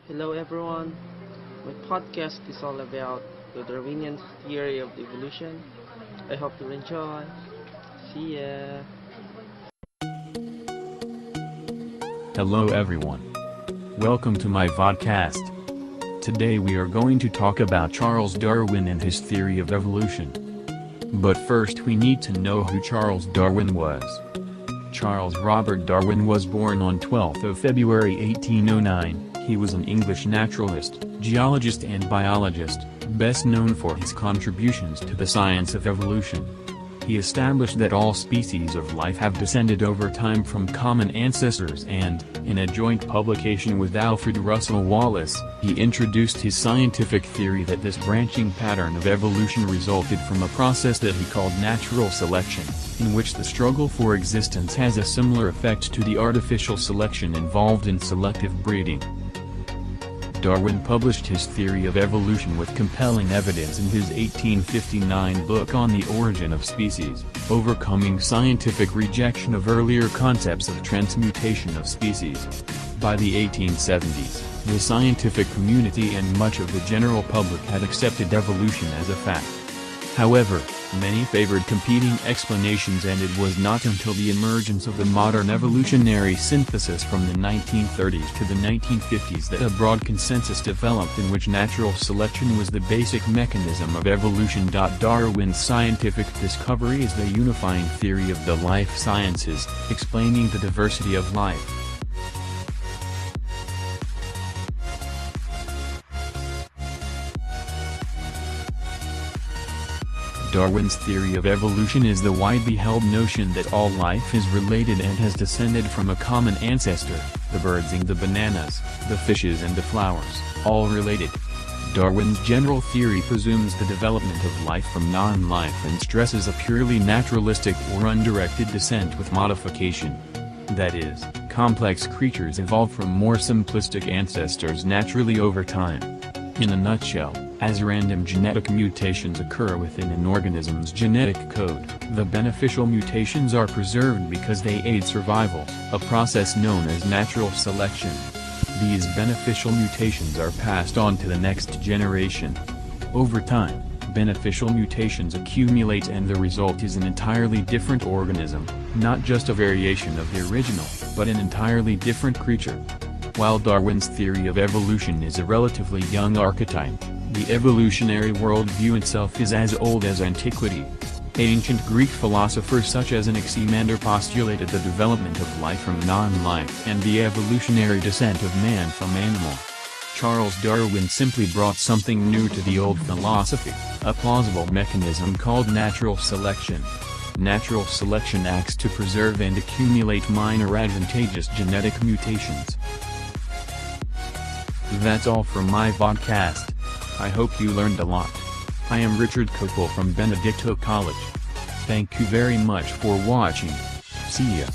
Hello everyone. My podcast is all about the Darwinian theory of evolution. I hope you enjoy. See ya. Hello everyone. Welcome to my vodcast. Today we are going to talk about Charles Darwin and his theory of evolution. But first we need to know who Charles Darwin was. Charles Robert Darwin was born on 12th of February 1809. He was an English naturalist, geologist and biologist, best known for his contributions to the science of evolution. He established that all species of life have descended over time from common ancestors and, in a joint publication with Alfred Russel Wallace, he introduced his scientific theory that this branching pattern of evolution resulted from a process that he called natural selection, in which the struggle for existence has a similar effect to the artificial selection involved in selective breeding. Darwin published his theory of evolution with compelling evidence in his 1859 book On the Origin of Species, overcoming scientific rejection of earlier concepts of transmutation of species. By the 1870s, the scientific community and much of the general public had accepted evolution as a fact. However, many favored competing explanations, and it was not until the emergence of the modern evolutionary synthesis from the 1930s to the 1950s that a broad consensus developed in which natural selection was the basic mechanism of evolution. Darwin's scientific discovery is the unifying theory of the life sciences, explaining the diversity of life. Darwin's theory of evolution is the widely held notion that all life is related and has descended from a common ancestor, the birds and the bananas, the fishes and the flowers, all related. Darwin's general theory presumes the development of life from non-life and stresses a purely naturalistic or undirected descent with modification. That is, complex creatures evolve from more simplistic ancestors naturally over time. In a nutshell, as random genetic mutations occur within an organism's genetic code, the beneficial mutations are preserved because they aid survival, a process known as natural selection. These beneficial mutations are passed on to the next generation. Over time, beneficial mutations accumulate and the result is an entirely different organism, not just a variation of the original, but an entirely different creature. While Darwin's theory of evolution is a relatively young archetype, the evolutionary worldview itself is as old as antiquity. Ancient Greek philosophers such as Anaximander postulated the development of life from non-life and the evolutionary descent of man from animal. Charles Darwin simply brought something new to the old philosophy, a plausible mechanism called natural selection. Natural selection acts to preserve and accumulate minor advantageous genetic mutations. That's all from my vodcast. I hope you learned a lot. I am Richard Copel from Benedicto College. Thank you very much for watching. See ya.